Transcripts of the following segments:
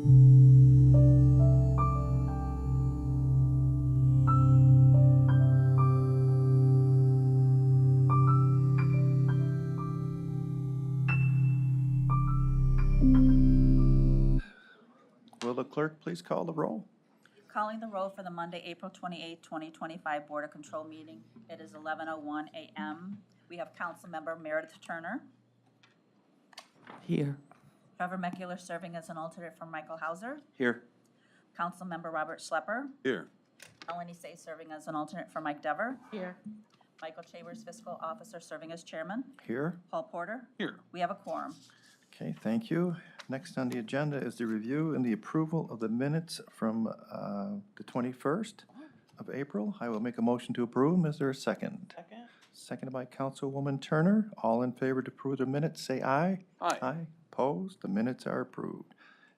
Will the clerk please call the roll? Calling the roll for the Monday, April 28, 2025 Board of Control meeting. It is 11:01 a.m. We have Councilmember Meredith Turner, Here. Trevor Meckler serving as an alternate for Michael Hauser, Here. Councilmember Robert Schlepper, Here. Melanie Say serving as an alternate for Mike Dever, Here. Michael Chambers, Fiscal Officer serving as chairman, Here. Paul Porter. Here. We have a quorum. Okay, thank you. Next on the agenda is the review and the approval of the minutes from the 21st of April. I will make a motion to approve. Is there a second? Second. Seconded by Councilwoman Turner. All in favor to approve the minutes, say aye. Aye. Aye. Opposed? The minutes are approved.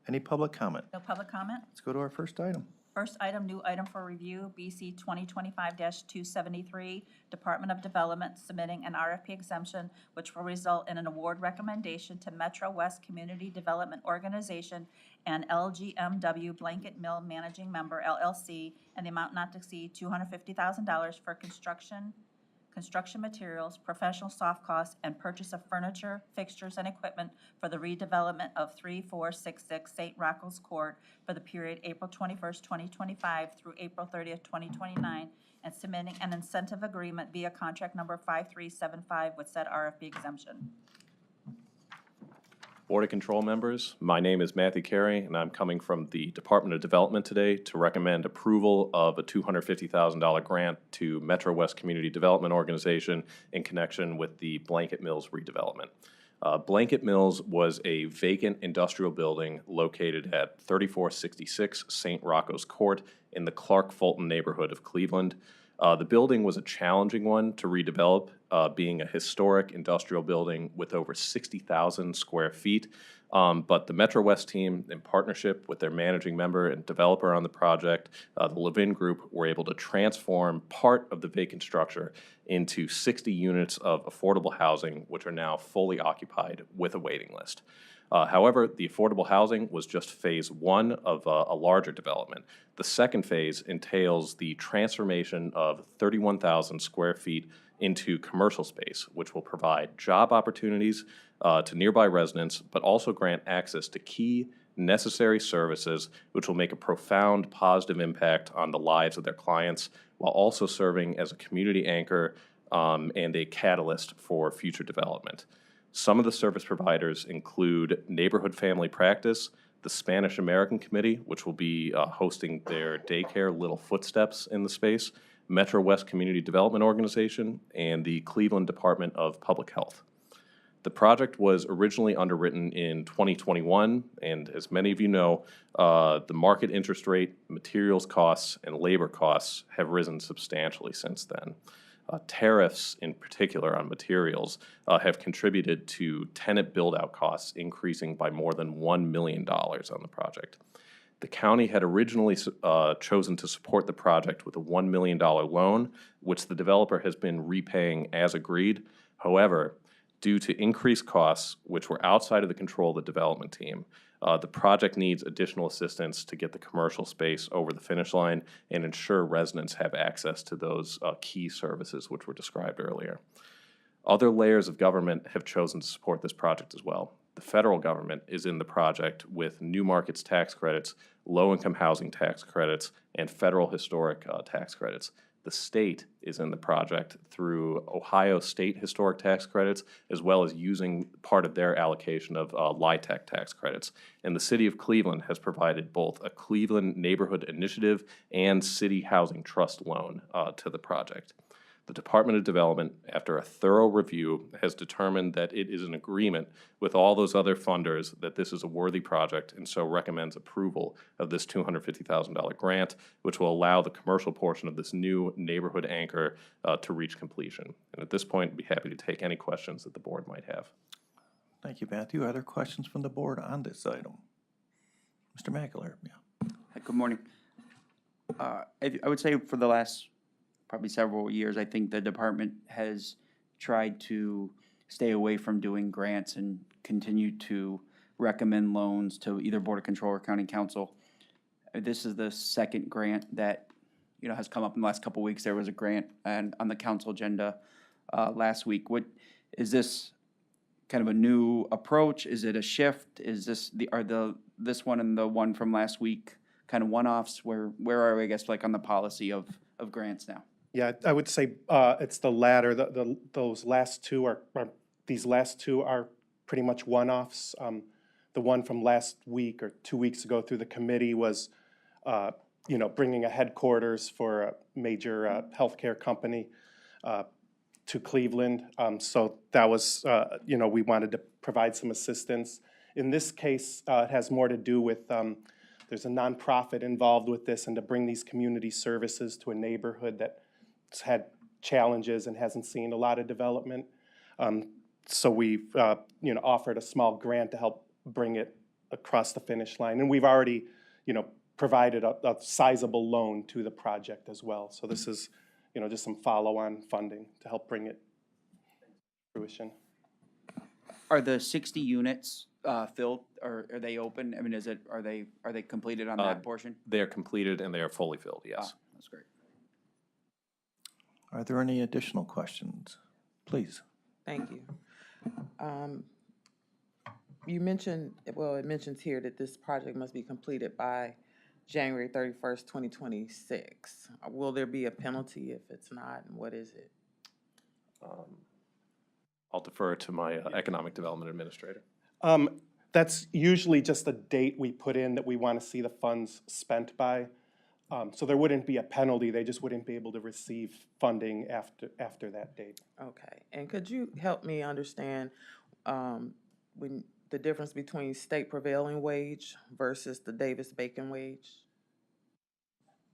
Any public comment? No public comment? Let's go to our first item. First item, new item for review, BC 2025-273, Department of Development submitting an RFP exemption which will result in an award recommendation to Metro West Community Development Organization and LGMW Blanket Mill Managing Member LLC, and the amount not to exceed $250,000 for construction materials, professional soft costs, and purchase of furniture, fixtures, and equipment for the redevelopment of 3466 St. Rocco's Court for the period April 21st, 2025 through April 30th, 2029, and submitting an incentive agreement via contract number 5375 with said RFP exemption. Board of Control members, my name is Matthew Carey, and I'm coming from the Department of Development today to recommend approval of a $250,000 grant to Metro West Community Development Organization in connection with the Blanket Mills redevelopment. Blanket Mills was a vacant industrial building located at 3466 St. Rocco's Court in the Clark-Fulton neighborhood of Cleveland. The building was a challenging one to redevelop, being a historic industrial building with over 60,000 square feet. But the Metro West team, in partnership with their managing member and developer on the project, the Levin Group, were able to transform part of the vacant structure into 60 units of affordable housing, which are now fully occupied with a waiting list. However, the affordable housing was just phase one of a larger development. The second phase entails the transformation of 31,000 square feet into commercial space, which will provide job opportunities to nearby residents, but also grant access to key necessary services, which will make a profound positive impact on the lives of their clients, while also serving as a community anchor and a catalyst for future development. Some of the service providers include Neighborhood Family Practice, the Spanish American Committee, which will be hosting their daycare Little Footsteps in the space, Metro West Community Development Organization, and the Cleveland Department of Public Health. The project was originally underwritten in 2021, and as many of you know, the market interest rate, materials costs, and labor costs have risen substantially since then. Tariffs, in particular on materials, have contributed to tenant build-out costs increasing by more than $1 million on the project. The county had originally chosen to support the project with a $1 million loan, which the developer has been repaying as agreed. However, due to increased costs, which were outside of the control of the development team, the project needs additional assistance to get the commercial space over the finish line and ensure residents have access to those key services which were described earlier. Other layers of government have chosen to support this project as well. The federal government is in the project with New Markets tax credits, low-income housing tax credits, and federal historic tax credits. The state is in the project through Ohio State historic tax credits, as well as using part of their allocation of LIHTC tax credits. And the city of Cleveland has provided both a Cleveland Neighborhood Initiative and City Housing Trust loan to the project. The Department of Development, after a thorough review, has determined that it is in agreement with all those other funders that this is a worthy project, and so recommends approval of this $250,000 grant, which will allow the commercial portion of this new neighborhood anchor to reach completion. And at this point, I'd be happy to take any questions that the board might have. Thank you, Matthew. Are there questions from the board on this item? Mr. Meckler, yeah. Good morning. I would say for the last probably several years, I think the department has tried to stay away from doing grants and continue to recommend loans to either Board of Control or County Council. This is the second grant that, you know, has come up in the last couple of weeks. There was a grant and on the council agenda last week. What, is this kind of a new approach? Is it a shift? Is this this one and the one from last week kind of one-offs? Where are we, I guess, like on the policy of grants now? Yeah, I would say it's the latter. Those last two these last two are pretty much one-offs. The one from last week or 2 weeks ago through the committee was, you know, bringing a headquarters for a major healthcare company to Cleveland. So that was, you know, we wanted to provide some assistance. In this case, it has more to do with, there's a nonprofit involved with this, and to bring these community services to a neighborhood that's had challenges and hasn't seen a lot of development. So we've, you know, offered a small grant to help bring it across the finish line. And we've already, you know, provided a sizable loan to the project as well. So this is, you know, just some follow-on funding to help bring it to fruition. Are the 60 units filled, or are they open? I mean, are they completed on that portion? They're completed and they are fully filled, yes. That's great. Are there any additional questions? Please. Thank you. You mentioned, well, it mentions here that this project must be completed by January 31st, 2026. Will there be a penalty if it's not, and what is it? I'll defer to my Economic Development Administrator. That's usually just the date we put in that we want to see the funds spent by. So there wouldn't be a penalty, they just wouldn't be able to receive funding after that date. Okay, and could you help me understand when the difference between state prevailing wage versus the Davis-Bacon wage?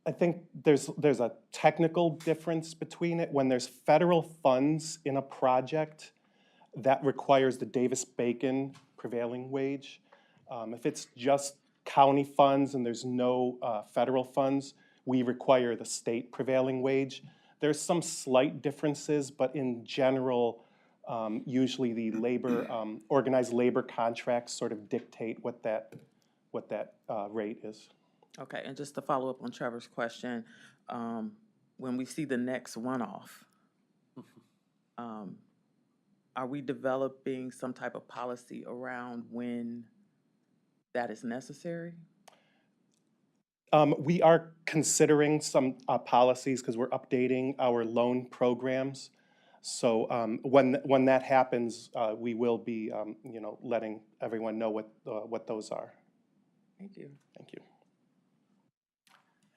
I think there's a technical difference between it. When there's federal funds in a project, that requires the Davis-Bacon prevailing wage. If it's just county funds and there's no federal funds, we require the state prevailing wage. There's some slight differences, but in general, usually the labor, organized labor contracts sort of dictate what that rate is. Okay, and just to follow up on Trevor's question, when we see the next one-off, are we developing some type of policy around when that is necessary? We are considering some policies because we're updating our loan programs. So when that happens, we will be, you know, letting everyone know what those are. Thank you. Thank you.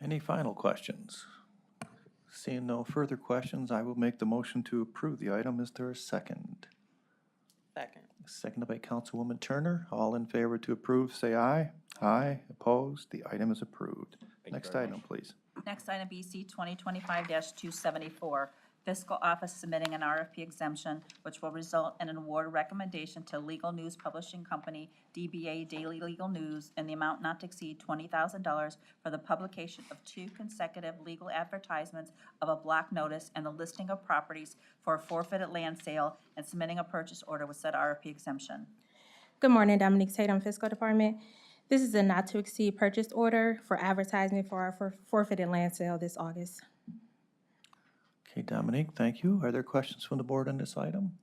Any final questions? Seeing no further questions, I will make the motion to approve the item. Is there a second? Second. Seconded by Councilwoman Turner. All in favor to approve, say aye. Aye. Opposed? The item is approved. Next very item, please. Next item, BC 2025-274, Fiscal Office submitting an RFP exemption, which will result in an award recommendation to Legal News Publishing Company, DBA Daily Legal News, in the amount not to exceed $20,000 for the publication of 2 consecutive legal advertisements of a block notice and the listing of properties for a forfeited land sale, and submitting a purchase order with said RFP exemption. Good morning, Dominique Tatum, Fiscal Department. This is a not-to-exceed purchase order for advertisement for our forfeited land sale this August. Okay, Dominique, thank you. Are there questions from the board on this item?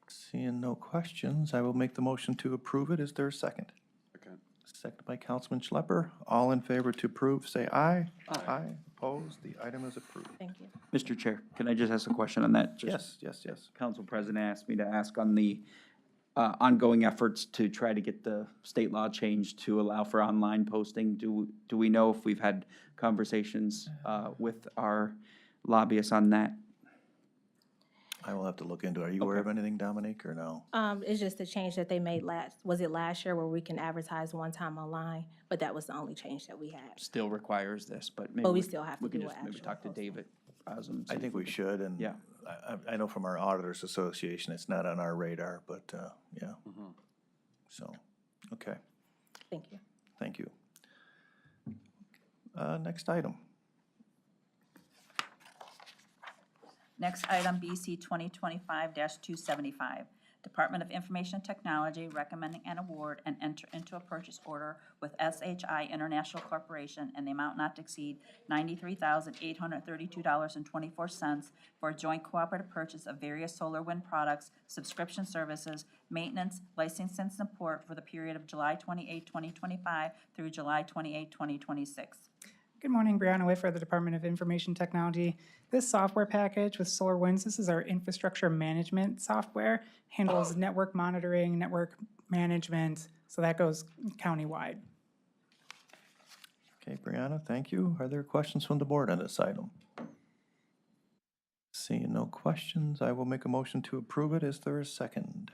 Seeing no questions, I will make the motion to approve it. Is there a second? Second. Seconded by Councilman Schlepper. All in favor to approve, say aye. Aye. Opposed? The item is approved. Thank you. Mr. Chair, can I just ask a question on that? Yes, yes, yes. Council President asked me to ask on the ongoing efforts to try to get the state law changed to allow for online posting. Do we know if we've had conversations with our lobbyists on that? I will have to look into it. Are you aware of anything, Dominique, or no? It's just a change that they made last year where we can advertise one time online, but that was the only change that we had. Still requires this, but maybe But we still have to we can do just an maybe actual talk to posting. David Osm. I think we should, and Yeah. I know from our Auditors Association, it's not on our radar, but, yeah. So, okay, Thank you. thank you. Next item. Next item, BC 2025-275, Department of Information Technology recommending an award and enter into a purchase order with SHI International Corporation in the amount not to exceed $93,832.24 for a joint cooperative purchase of various solar wind products, subscription services, maintenance, license and support for the period of July 28, 2025 through July 28, 2026. Good morning, Brianna Whit for the Department of Information Technology. This software package with SolarWinds, this is our infrastructure management software, handles network monitoring, network management, so that goes countywide. Okay, Brianna, thank you. Are there questions from the board on this item? Seeing no questions, I will make a motion to approve it. Is there a second?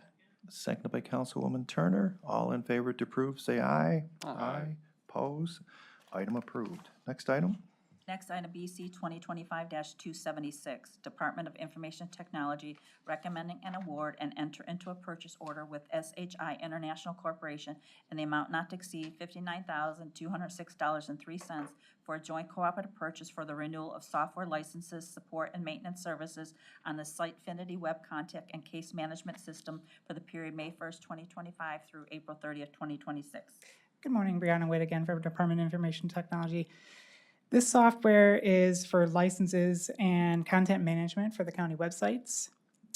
Seconded by Councilwoman Turner. All in favor to approve, say aye. Aye. Oppose? Item approved. Next item? Next item, BC 2025-276, Department of Information Technology recommending an award and enter into a purchase order with SHI International Corporation in the amount not to exceed $59,206.03 for a joint cooperative purchase for the renewal of software licenses, support, and maintenance services on the Sitefinity web contact and case management system for the period May 1st, 2025 through April 30th, 2026. Good morning, Brianna Whit again for Department of Information Technology. This software is for licenses and content management for the county websites.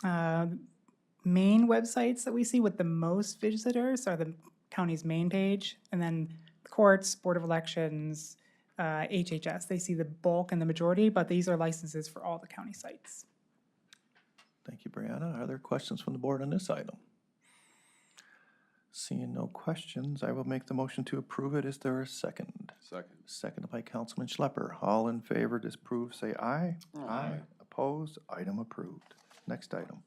Main websites that we see with the most visitors are the county's main page, and then the courts, Board of Elections, HHS. They see the bulk and the majority, but these are licenses for all the county sites. Thank you, Brianna. Are there questions from the board on this item? Seeing no questions, I will make the motion to approve it. Is there a second? Second. Seconded by Councilman Schlepper. All in favor to approve, say aye. Aye. Opposed? Item approved. Next item.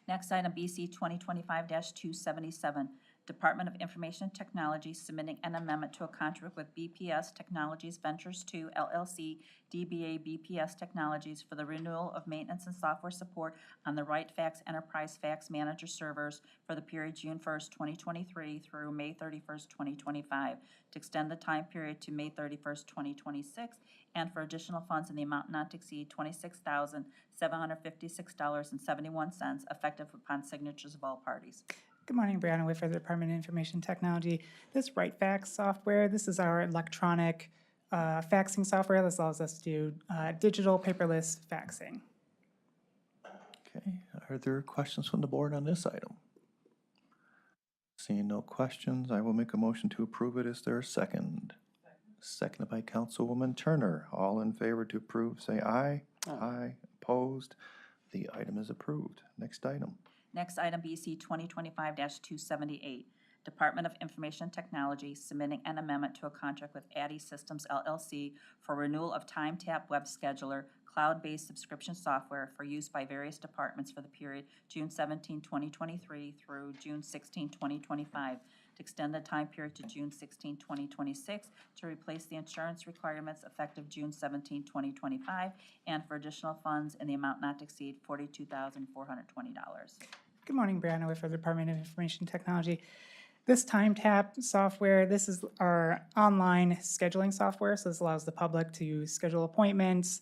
Next item, BC 2025-277, Department of Information Technology submitting an amendment to a contract with BPS Technologies Ventures 2 LLC, DBA BPS Technologies for the renewal of maintenance and software support on the WriteFax Enterprise Fax Manager servers for the period June 1st, 2023 through May 31st, 2025, to extend the time period to May 31st, 2026, and for additional funds in the amount not to exceed $26,756.71, effective upon signatures of all parties. Good morning, Brianna Whit for the Department of Information Technology. This WriteFax software, this is our electronic faxing software. This allows us to do digital paperless faxing. Okay, are there questions from the board on this item? Seeing no questions, I will make a motion to approve it. Is there a second? Seconded by Councilwoman Turner. All in favor to approve, say aye. Aye. Opposed? The item is approved. Next item. Next item, BC 2025-278, Department of Information Technology submitting an amendment to a contract with Addy Systems LLC for renewal of TimeTap Web Scheduler, cloud-based subscription software for use by various departments for the period June 17, 2023 through June 16, 2025, to extend the time period to June 16, 2026, to replace the insurance requirements effective June 17, 2025, and for additional funds in the amount not to exceed $42,420. Good morning, Brianna Whit for the Department of Information Technology. This TimeTap software, this is our online scheduling software, so this allows the public to schedule appointments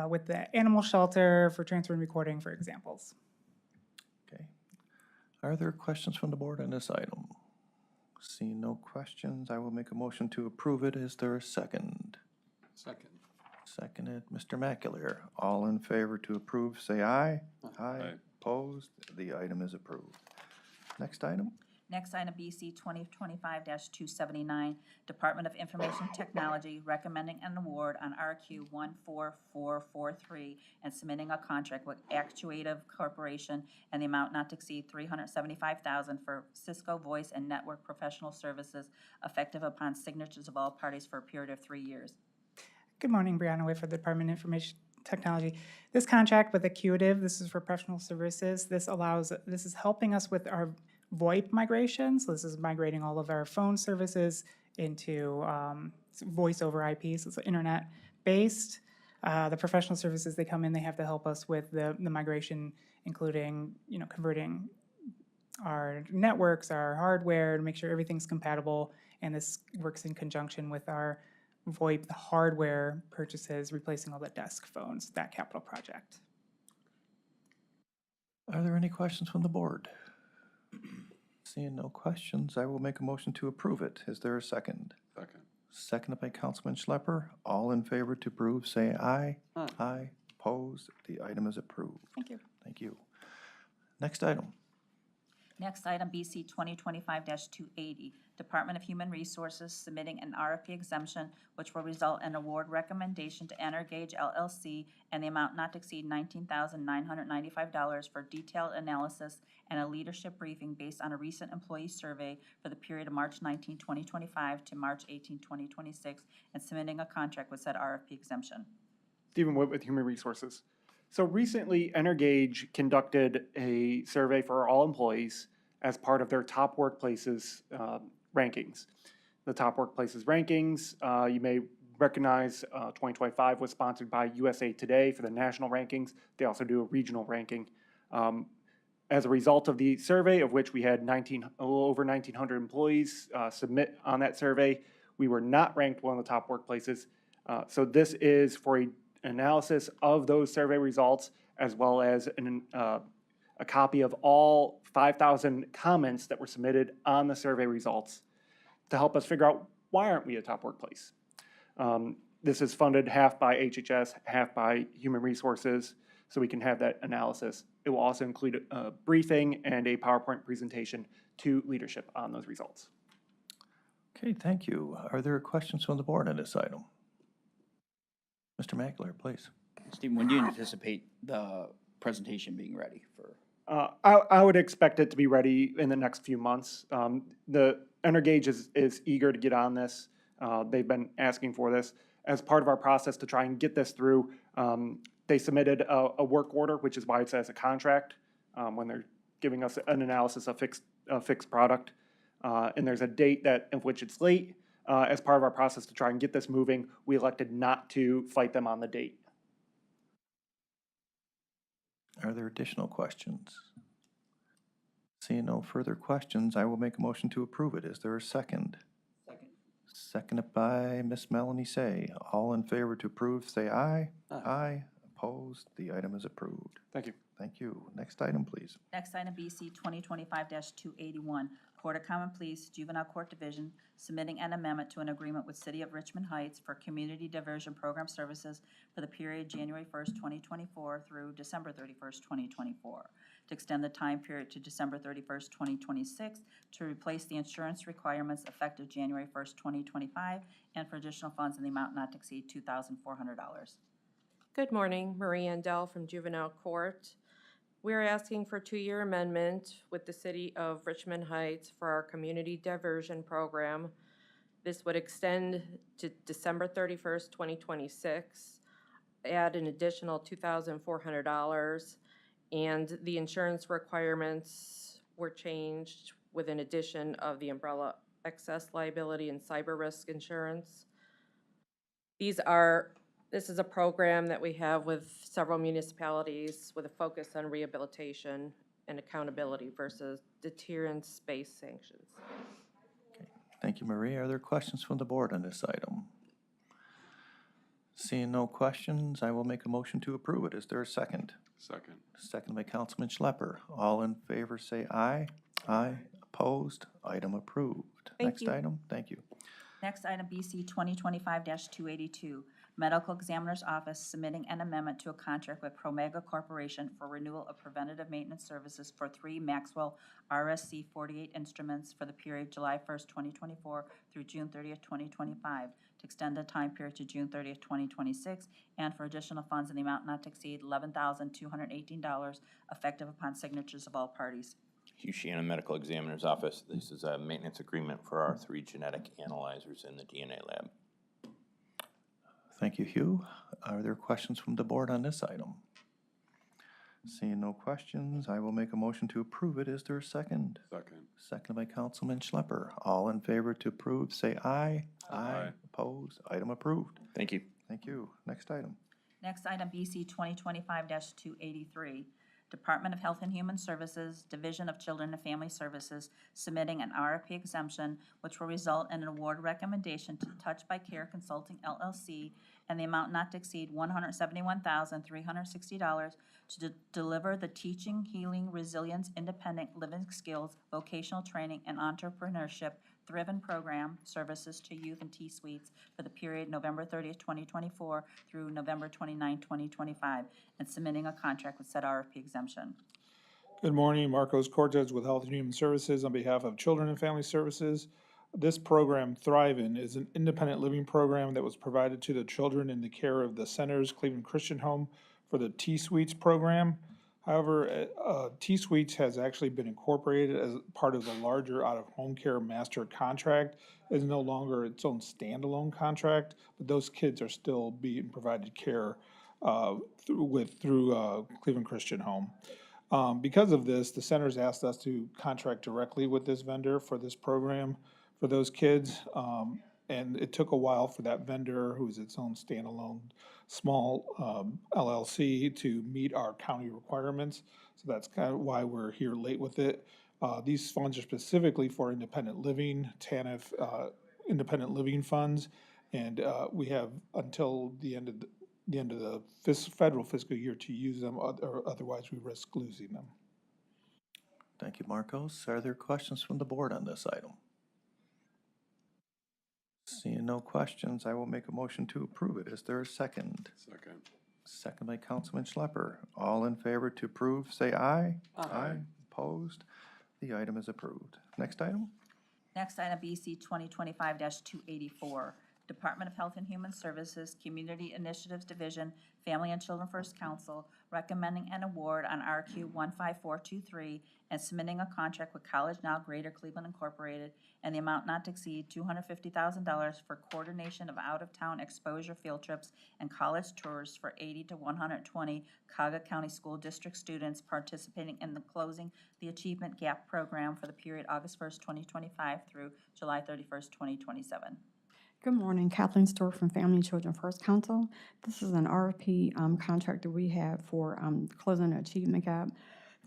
with the animal shelter for transfer and recording, for examples. Okay. Are there questions from the board on this item? Seeing no questions, I will make a motion to approve it. Is there a second? Second. Seconded, Mr. McAleer. All in favor to approve, say aye. Aye. Opposed? The item is approved. Next item? Next item, BC 2025-279, Department of Information Technology recommending an award on RQ 14443 and submitting a contract with Actuative Corporation and the amount not to exceed $375,000 for Cisco Voice and Network Professional Services, effective upon signatures of all parties for a period of 3 years. Good morning, Brianna Whit for the Department of Information Technology. This contract with Acuitive, this is for professional services. This is helping us with our VoIP migration. So this is migrating all of our phone services into voice over IP, so it's internet-based. The professional services, they come in, they have to help us with the migration, including, converting our networks, our hardware, to make sure everything's compatible, and this works in conjunction with our VoIP, the hardware purchases, replacing all the desk phones, that capital project. Are there any questions from the board? Seeing no questions, I will make a motion to approve it. Is there a second? Second. Seconded by Councilman Schlepper. All in favor to approve, say aye. Aye. Aye. Opposed? The item is approved. Thank you. Thank you. Next item. Next item, BC 2025-280, Department of Human Resources submitting an RFP exemption which will result in award recommendation to Energage LLC and the amount not to exceed $19,995 for detailed analysis and a leadership briefing based on a recent employee survey for the period of March 19, 2025 to March 18, 2026, and submitting a contract with said RFP exemption. Stephen Wood with Human Resources. So recently, Energage conducted a survey for all employees as part of their top workplaces rankings. The top workplaces rankings, you may recognize 2025 was sponsored by USA Today for the national rankings. They also do a regional ranking. As a result of the survey, of which we had a little over 1,900 employees submit on that survey, we were not ranked one of the top workplaces. So this is for an analysis of those survey results, as well as a copy of all 5,000 comments that were submitted on the survey results to help us figure out why aren't we a top workplace. This is funded half by HHS, half by Human Resources, so we can have that analysis. It will also include a briefing and a PowerPoint presentation to leadership on those results. Okay, thank you. Are there questions from the board on this item? Mr. Mackler, please. Stephen, when do you anticipate the presentation being ready for? I would expect it to be ready in the next few months. The Energage is eager to get on this. They've been asking for this. As part of our process to try and get this through, they submitted a work order, which is why it says a contract, when they're giving us an analysis of fixed product. And there's a date of which it's late. As part of our process to try and get this moving, we elected not to fight them on the date. Are there additional questions? Seeing no further questions, I will make a motion to approve it. Is there a second? Second. Seconded by Miss Melanie Say. All in favor to approve, say aye. Aye. Opposed? The item is approved. Thank you. Thank you. Next item, please. Next item, BC 2025-281, Court of Common Pleas, Juvenile Court Division, submitting an amendment to an agreement with City of Richmond Heights for Community Diversion Program Services for the period January 1st, 2024 through December 31st, 2024, to extend the time period to December 31st, 2026, to replace the insurance requirements effective January 1st, 2025, and for additional funds in the amount not to exceed $2,400. Good morning, Marie Andell from Juvenile Court. We're asking for a 2-year amendment with the City of Richmond Heights for our Community Diversion Program. This would extend to December 31st, 2026, add an additional $2,400, and the insurance requirements were changed with an addition of the umbrella excess liability and cyber risk insurance. This is a program that we have with several municipalities with a focus on rehabilitation and accountability versus deterrence-based sanctions. Thank you, Marie. Are there questions from the board on this item? Seeing no questions, I will make a motion to approve it. Is there a second? Second. Second by Councilman Schlepper. All in favor, say aye. Aye. Opposed? Item approved. Thank Next you. item. Thank you. Next item, BC 2025-282, Medical Examiner's Office submitting an amendment to a contract with Promega Corporation for renewal of preventative maintenance services for 3 Maxwell RSC 48 instruments for the period July 1st, 2024 through June 30th, 2025, to extend the time period to June 30th, 2026, and for additional funds in the amount not to exceed $11,218, effective upon signatures of all parties. Hugh Shannon, Medical Examiner's Office. This is a maintenance agreement for our 3 genetic analyzers in the DNA lab. Thank you, Hugh. Are there questions from the board on this item? Seeing no questions, I will make a motion to approve it. Is there a second? Second. Second by Councilman Schlepper. All in favor to approve, say aye. Aye. Opposed? Item approved. Thank you. Thank you. Next item. Next item, BC 2025-283, Department of Health and Human Services, Division of Children and Family Services, submitting an RFP exemption, which will result in an award recommendation to Touch by Care Consulting LLC and the amount not to exceed $171,360 to deliver the Teaching, Healing, Resilience, Independent Living Skills, Vocational Training, and Entrepreneurship Thriven Program services to youth and T-Suites for the period November 30th, 2024 through November 29, 2025, and submitting a contract with said RFP exemption. Good morning, Marcos Cortez with Health and Human Services on behalf of Children and Family Services. This program, Thriven, is an independent living program that was provided to the children in the care of the Centers Cleveland Christian Home for the T-Suites program. However, T-Suites has actually been incorporated as part of the larger out-of-home care master contract. It is no longer its own standalone contract, but those kids are still being provided care through Cleveland Christian Home. Because of this, the centers asked us to contract directly with this vendor for this program for those kids. And it took a while for that vendor, who's its own standalone small LLC, to meet our county requirements. So that's kind of why we're here late with it. These funds are specifically for independent living, TANF independent living funds. And we have until the end of the federal fiscal year to use them, or otherwise we risk losing them. Thank you, Marcos. Are there questions from the board on this item? Seeing no questions, I will make a motion to approve it. Is there a second? Second. Second by Councilman Schlepper. All in favor to approve, say aye. Aye. Opposed? The item is approved. Next item? Next item, BC 2025-284, Department of Health and Human Services, Community Initiatives Division, Family and Children First Council, recommending an award on RQ 15423 and submitting a contract with College Now Greater Cleveland Incorporated and the amount not to exceed $250,000 for coordination of out-of-town exposure field trips and college tours for 80 to 120 Cuyahoga County School District students participating in the Closing the Achievement Gap program for the period August 1st, 2025 through July 31st, 2027. Good morning, Kathleen Stewart from Family and Children First Council. This is an RFP contract that we have for Closing the Achievement Gap.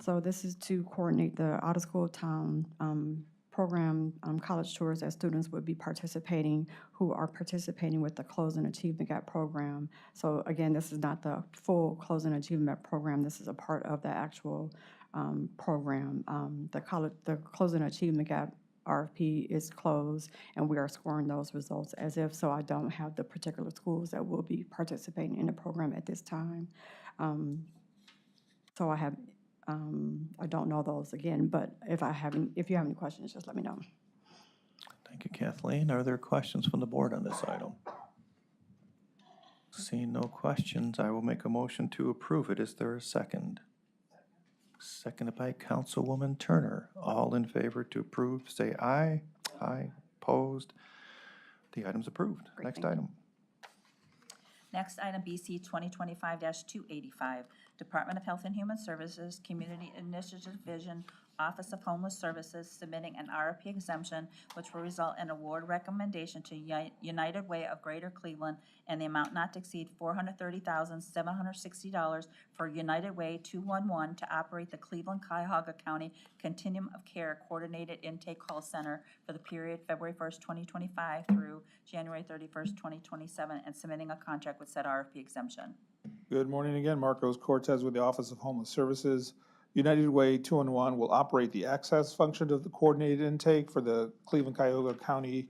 So this is to coordinate the out-of-school town program college tours that students would be participating, who are participating with the Closing Achievement Gap program. So again, this is not the full Closing Achievement program. This is a part of the actual program. The Closing Achievement Gap RFP is closed, and we are scoring those results as if, so I don't have the particular schools that will be participating in the program at this time. So I don't know those again, but if you have any questions, just let me know. Thank you, Kathleen. Are there questions from the board on this item? Seeing no questions, I will make a motion to approve it. Is there a second? Seconded by Councilwoman Turner. All in favor to approve, say aye. Aye. Opposed? The item's approved. Great, Next thank you. item. Next item, BC 2025-285, Department of Health and Human Services, Community Initiative Division, Office of Homeless Services, submitting an RFP exemption, which will result in award recommendation to United Way of Greater Cleveland and the amount not to exceed $430,760 for United Way 211 to operate the Cleveland Cuyahoga County Continuum of Care Coordinated Intake Call Center for the period February 1st, 2025 through January 31st, 2027, and submitting a contract with said RFP exemption. Good morning again, Marcos Cortez with the Office of Homeless Services. United Way 211 will operate the access function of the coordinated intake for the Cleveland Cuyahoga County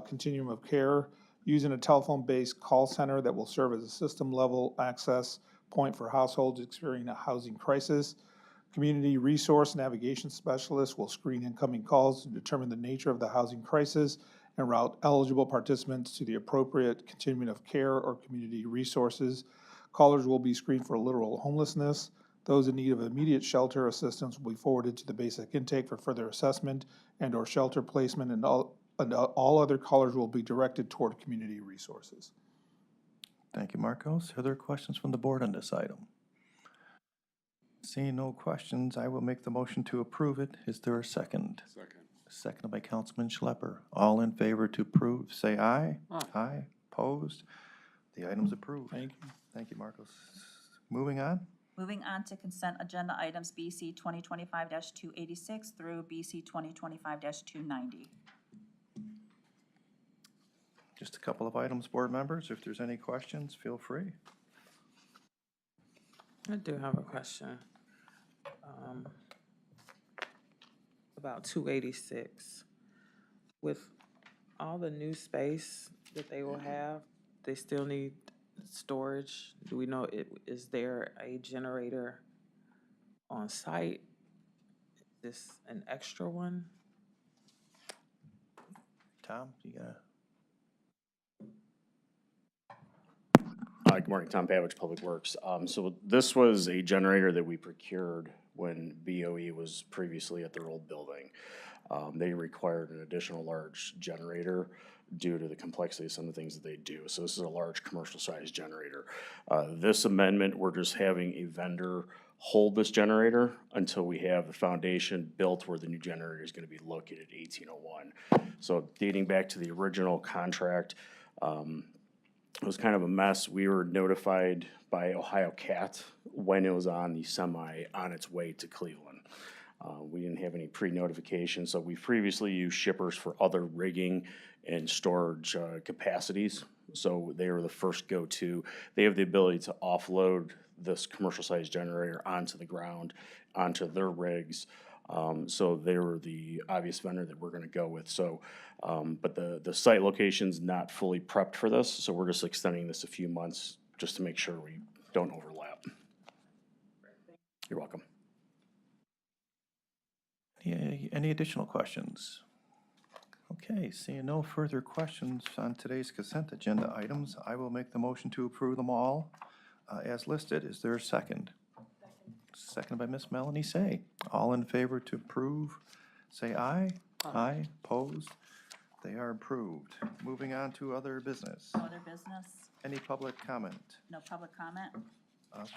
Continuum of Care using a telephone-based call center that will serve as a system-level access point for households experiencing a housing crisis. Community Resource Navigation Specialists will screen incoming calls to determine the nature of the housing crisis and route eligible participants to the appropriate continuum of care or community resources. Callers will be screened for literal homelessness. Those in need of immediate shelter assistance will be forwarded to the basic intake for further assessment and/or shelter placement, and all other callers will be directed toward community resources. Thank you, Marcos. Are there questions from the board on this item? Seeing no questions, I will make the motion to approve it. Is there a second? Second. Seconded by Councilman Schlepper. All in favor to approve, say aye. Aye. Opposed? The item's approved. Thank you. Thank you, Marcos. Moving on. Moving on to consent agenda items BC 2025-286 through BC 2025-290. Just a couple of items, board members. If there's any questions, feel free. I do have a question. About 286. With all the new space that they will have, they still need storage. Do we know, is there a generator on site? Is this an extra one? Tom, you got Good morning, Tom Pavich, Public Works. So this was a generator that we procured when BOE was previously at their old building. They required an additional large generator due to the complexity of some of the things that they do. So this is a large commercial sized generator. This amendment, we're just having a vendor hold this generator until we have the foundation built where the new generator is going to be located at 1801. So dating back to the original contract, it was kind of a mess. We were notified by Ohio Cat when it was on the semi on its way to Cleveland. We didn't have any pre-notification, so we previously used shippers for other rigging and storage capacities. So they were the first go-to. They have the ability to offload this commercial-sized generator onto the ground, onto their rigs. So they were the obvious vendor that we're gonna go with. So, but the site location's not fully prepped for this, so we're just extending this a few months just to make sure we don't overlap. You're welcome. any additional questions? Okay, seeing no further questions on today's consent agenda items, I will make the motion to approve them all as listed. Is there a second? Seconded by Ms. Melanie Say. All in favor to approve, say aye. Aye. Opposed? They are approved. Moving on to other business. No other business? Any public comment? No public comment?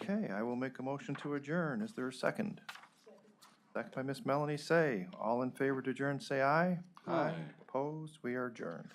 Okay, I will make a motion to adjourn. Is there a second? Second by Ms. Melanie Say. All in favor to adjourn, say aye. Aye. Opposed? We are adjourned.